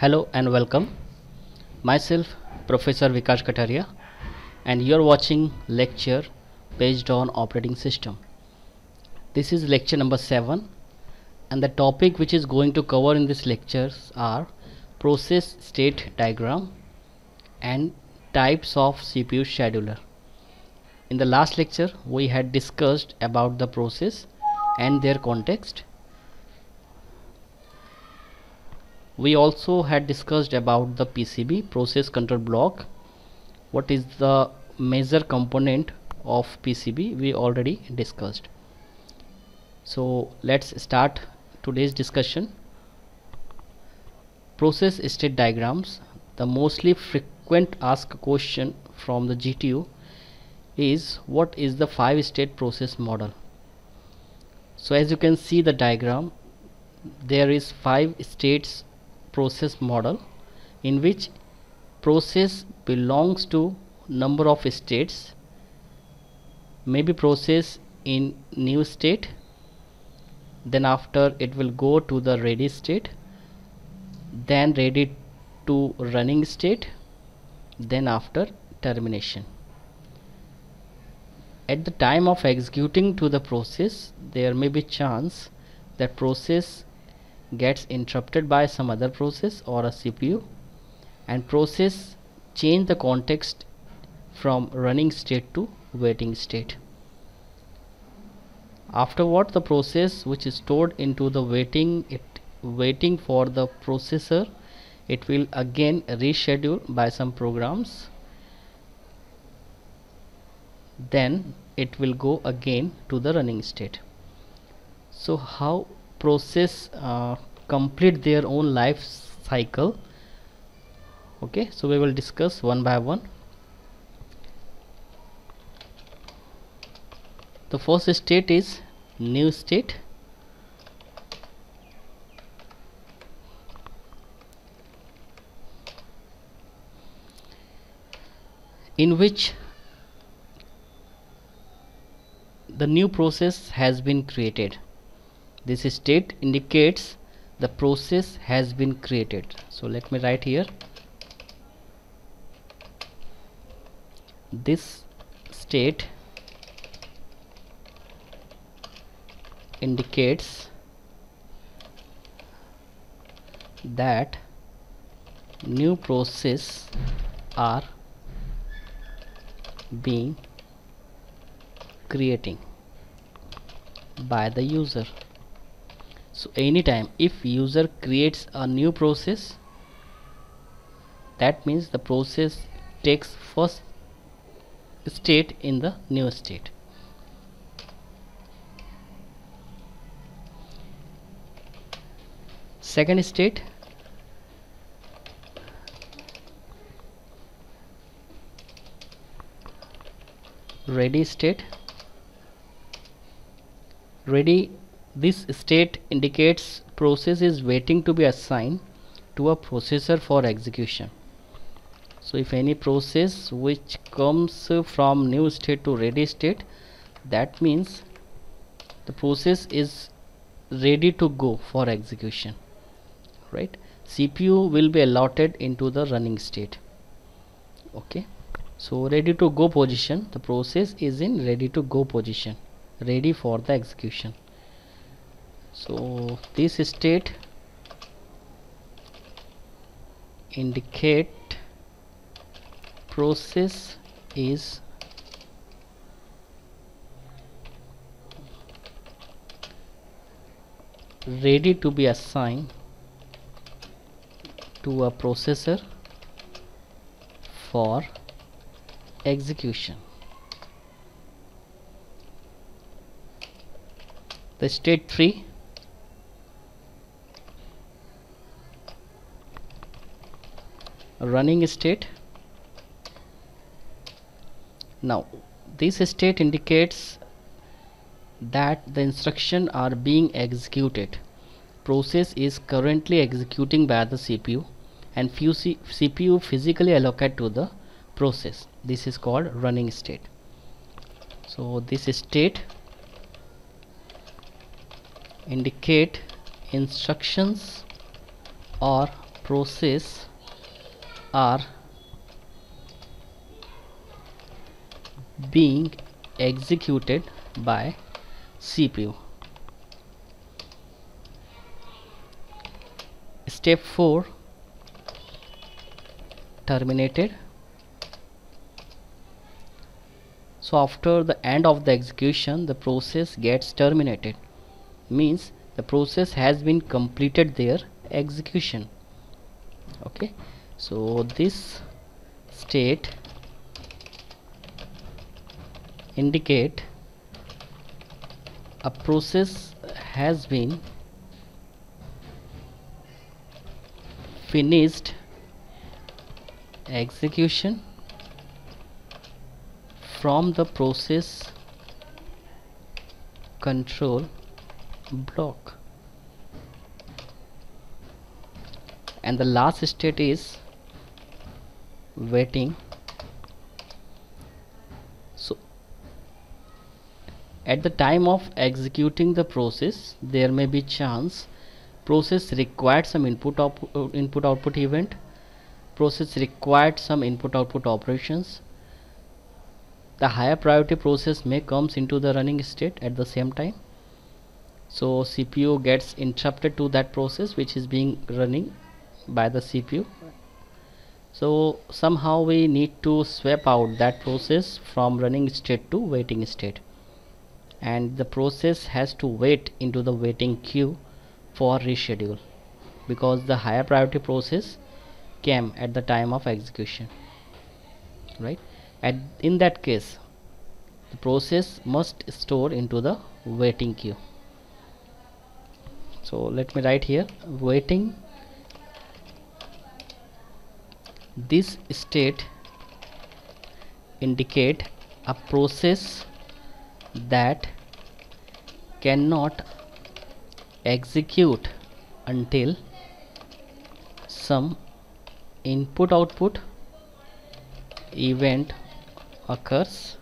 Hello and welcome. Myself Professor Vikash Kataria and you're watching lecture based on operating system. This is lecture number 7 and the topic which is going to cover in this lectures are process state diagram and types of CPU scheduler. In the last lecture we had discussed about the process and their context. We also had discussed about the PCB, process control block. What is the major component of PCB we already discussed. So let's start today's discussion. Process state diagrams. The mostly frequent asked question from the GTU is what is the 5-state process model. So as you can see the diagram, there is 5 states process model in which process belongs to number of states, maybe process in new state, then after it will go to the ready state, then ready to running state, then after termination. At the time of executing to the process, there may be chance that process gets interrupted by some other process or a CPU, and process change the context from running state to waiting state. Afterward the process which is stored into the waiting for the processor, it will again reschedule by some programs, then it will go again to the running state. So how process complete their own life cycle? Okay, so we will discuss one by one. The first state is new state. In which the new process has been created. This state indicates the process has been created. So let me write here. This state indicates that new process are being creating by the user. So anytime if user creates a new process, that means the process takes first state in the new state. Second state, ready state. Ready, this state indicates process is waiting to be assigned to a processor for execution. So if any process which comes from new state to ready state, that means the process is ready to go for execution, right? CPU will be allotted into the running state. Okay, so ready to go position, the process is in ready to go position, ready for the execution. So this state indicate process is ready to be assigned to a processor for execution. The state 3, running state. Now this state indicates that the instructions are being executed. Process is currently executing by the CPU and CPU physically allocate to the process. This is called running state. So this state indicate instructions or process are being executed by CPU. Step 4, terminated. So after the end of the execution, the process gets terminated, means the process has been completed their execution. Okay, so this state indicate a process has been finished execution from the process control block. And the last state is waiting. So at the time of executing the process, there may be chance process required some input output event, process required some input output operations. The higher priority process may comes into the running state at the same time, so CPU gets interrupted to that process which is being running by the CPU. So somehow we need to swap out that process from running state to waiting state, and the process has to wait into the waiting queue for reschedule, because the higher priority process came at the time of execution, right? In that case, the process must store into the waiting queue. So let me write here waiting. This state indicate a process that cannot execute until some input output event occurs,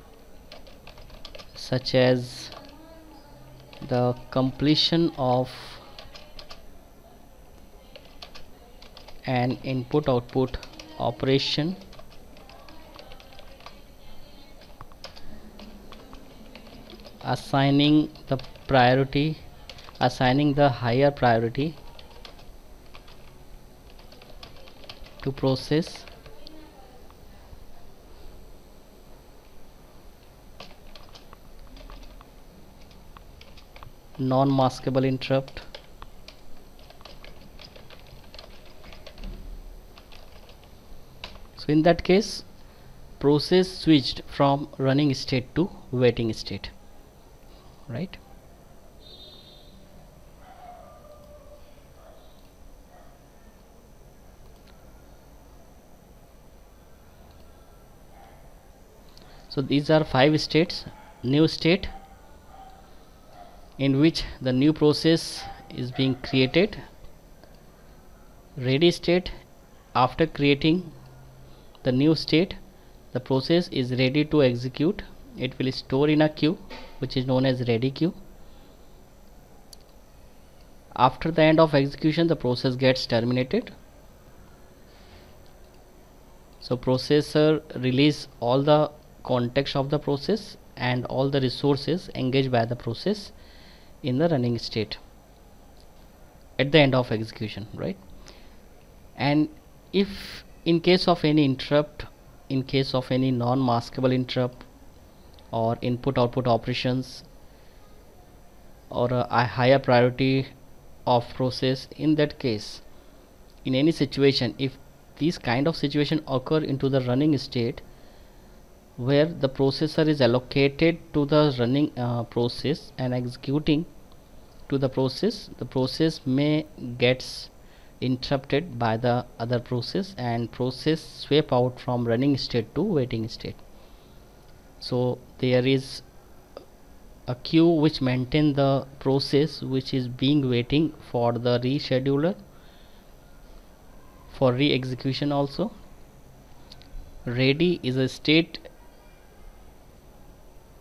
such as the completion of an input output operation, assigning the higher priority to process non-maskable interrupt. So in that case, process switched from running state to waiting state, right? So these are 5 states. New state, in which the new process is being created. Ready state, after creating the new state, the process is ready to execute. It will store in a queue which is known as ready queue. After the end of execution, the process gets terminated. So processor release all the context of the process and all the resources engaged by the process in the running state at the end of execution, right? And if in case of any interrupt, in case of any non-maskable interrupt or input output operations or a higher priority of process, in that case, in any situation, if these kind of situation occur into the running state where the processor is allocated to the running process and executing to the process may gets interrupted by the other process and process swap out from running state to waiting state. So there is a queue which maintain the process which is being waiting for the rescheduler for re-execution also. Ready is a state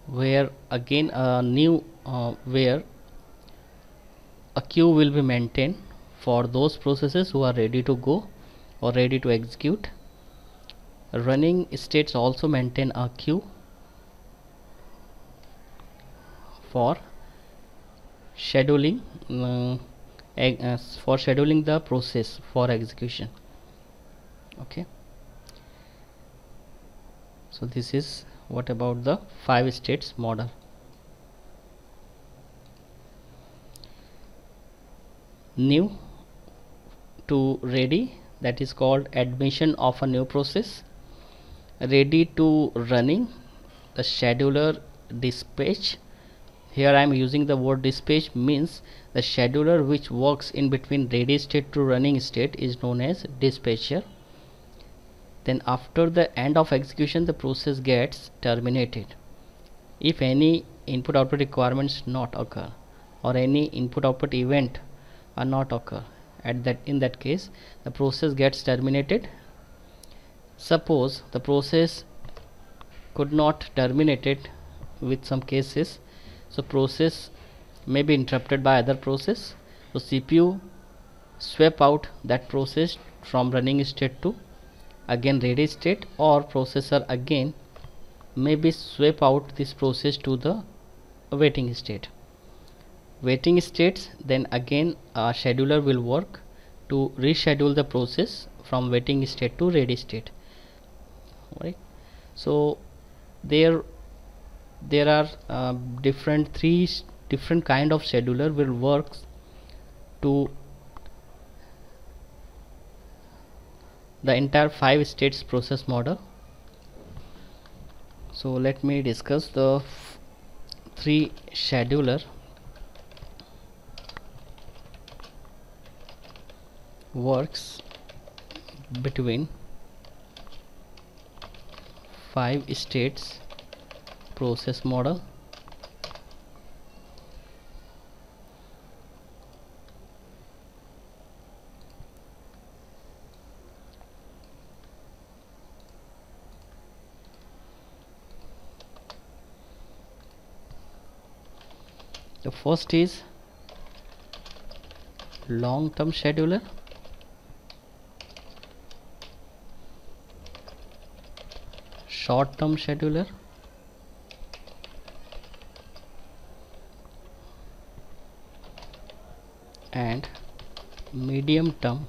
where again a new where a queue will be maintained for those processes who are ready to go or ready to execute. Running states also maintain a queue for scheduling the process for execution. Okay, so this is what about the 5 states model. New to ready, that is called admission of a new process. Ready to running, the scheduler dispatch. Here I am using the word dispatch, means the scheduler which works in between ready state to running state is known as dispatcher. Then after the end of execution, the process gets terminated if any input output requirements not occur or any input output event are not occur. In that case, the process gets terminated. Suppose the process could not terminated with some cases, so process may be interrupted by other process. So CPU swap out that process from running state to again ready state, or processor again maybe swap out this process to the waiting state. Waiting states, then again a scheduler will work to reschedule the process from waiting state to ready state. Right, so there are three different kind of scheduler will work to the entire 5 states process model. So let me discuss the 3 scheduler works between 5 states process model. The first is long-term scheduler, short-term scheduler, and medium-term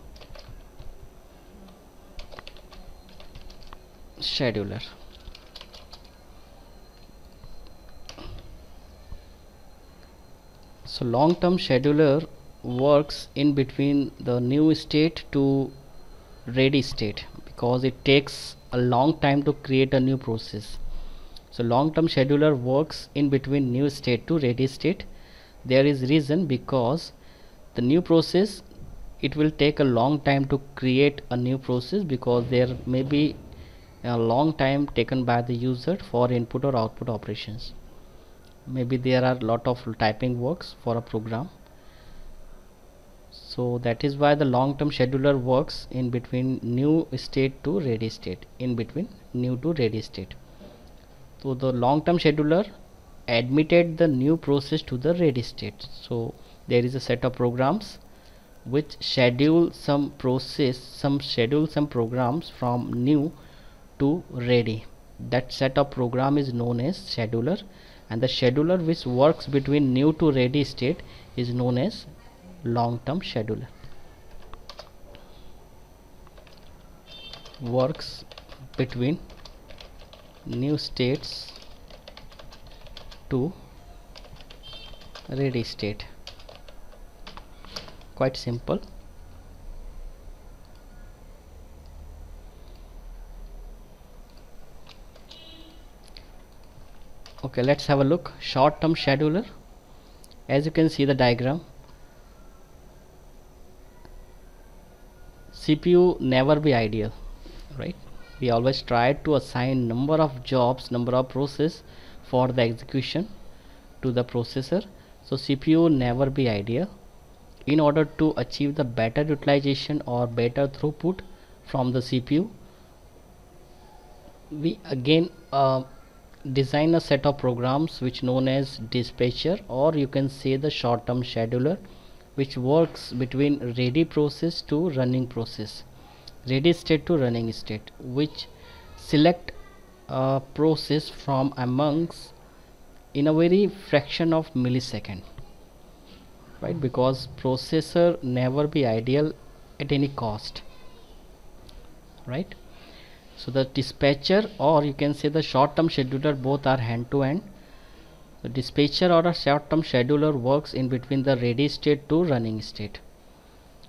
scheduler. So long-term scheduler works in between the new state to ready state because it takes a long time to create a new process. So long-term scheduler works in between new state to ready state. There is reason because the new process, it will take a long time to create a new process because there may be a long time taken by the user for input or output operations. Maybe there are lot of typing works for a program, so that is why the long-term scheduler works in between new state to ready state, in between new to ready state. So the long-term scheduler admitted the new process to the ready state. So there is a set of programs which schedule some programs from new to ready. That set of program is known as scheduler, and the scheduler which works between new to ready state is known as long-term scheduler. Works between new states to ready state. Quite simple. Okay, let's have a look. Short-term scheduler. As you can see the diagram, CPU never be ideal, right? We always try to assign number of jobs, number of process for the execution to the processor. So CPU never be ideal. In order to achieve the better utilization or better throughput from the CPU, we again design a set of programs which known as dispatcher, or you can say the short-term scheduler, which works between ready process to running process. ready state to running state, which select a process from amongst in a very fraction of millisecond, right? Because processor never be ideal at any cost, right? So the dispatcher, or you can say the short-term scheduler, both are hand-to-hand. The dispatcher or a short-term scheduler works in between the ready state to running state.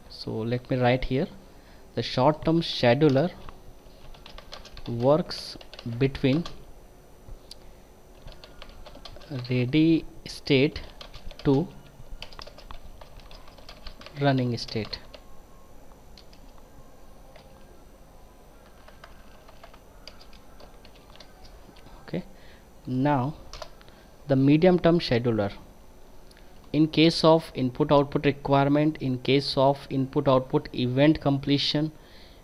So let me write here, the short-term scheduler works between ready state to running state. Okay, now the medium term scheduler, in case of input output requirement, in case of input output event completion,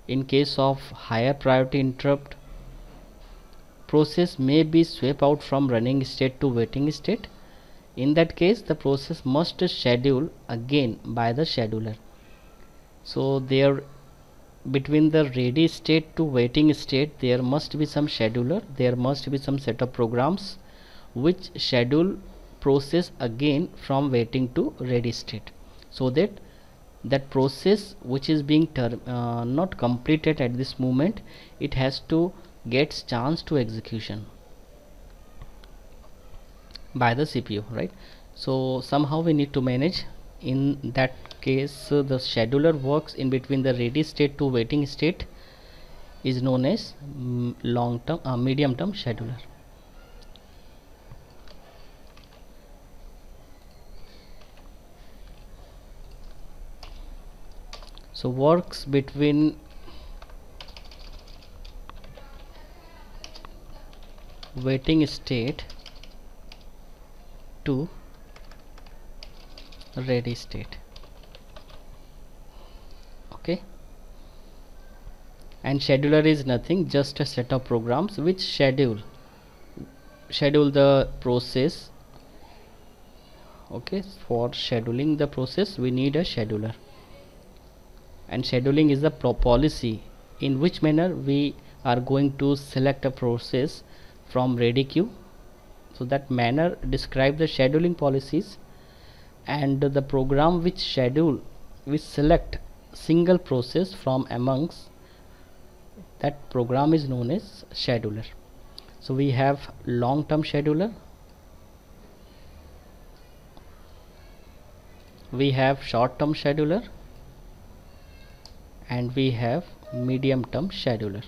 in case of higher priority interrupt, process may be swept out from running state to waiting state. In that case, the process must schedule again by the scheduler. So there, between the ready state to waiting state, there must be some scheduler, there must be some set of programs which schedule process again from waiting to ready state, so that that process which is being not completed at this moment, it has to get chance to execution by the CPU, right? So somehow we need to manage. In that case, the scheduler works in between the ready state to waiting state is known as long term medium term scheduler. So works between waiting state to ready state. Okay, and scheduler is nothing, just a set of programs which schedule the process. Okay, for scheduling the process we need a scheduler, and scheduling is the policy in which manner we are going to select a process from ready queue. So that manner describe the scheduling policies, and the program which select single process from amongst that program is known as scheduler. So we have long term scheduler, we have short term scheduler, and we have medium term scheduler.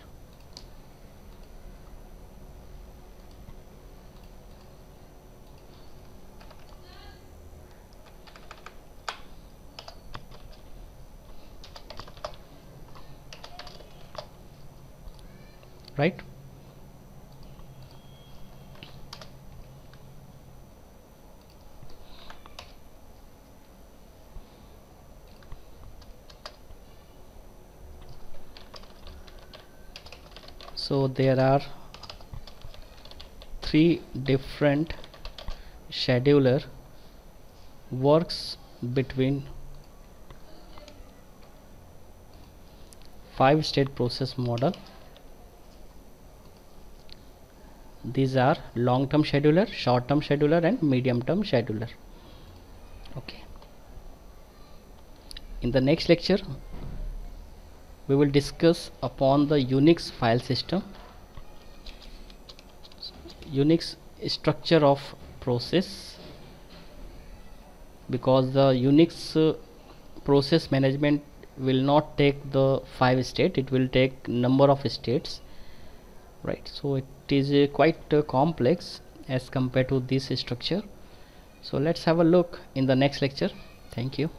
Right? So there are three different scheduler works between 5-state process model. These are long term scheduler, short term scheduler, and medium term scheduler. Okay, in the next lecture we will discuss upon the Unix file system, Unix structure of process, because the Unix process management will not take the 5 state, it will take number of states, right? So it is quite complex as compared to this structure. So let's have a look in the next lecture. Thank you.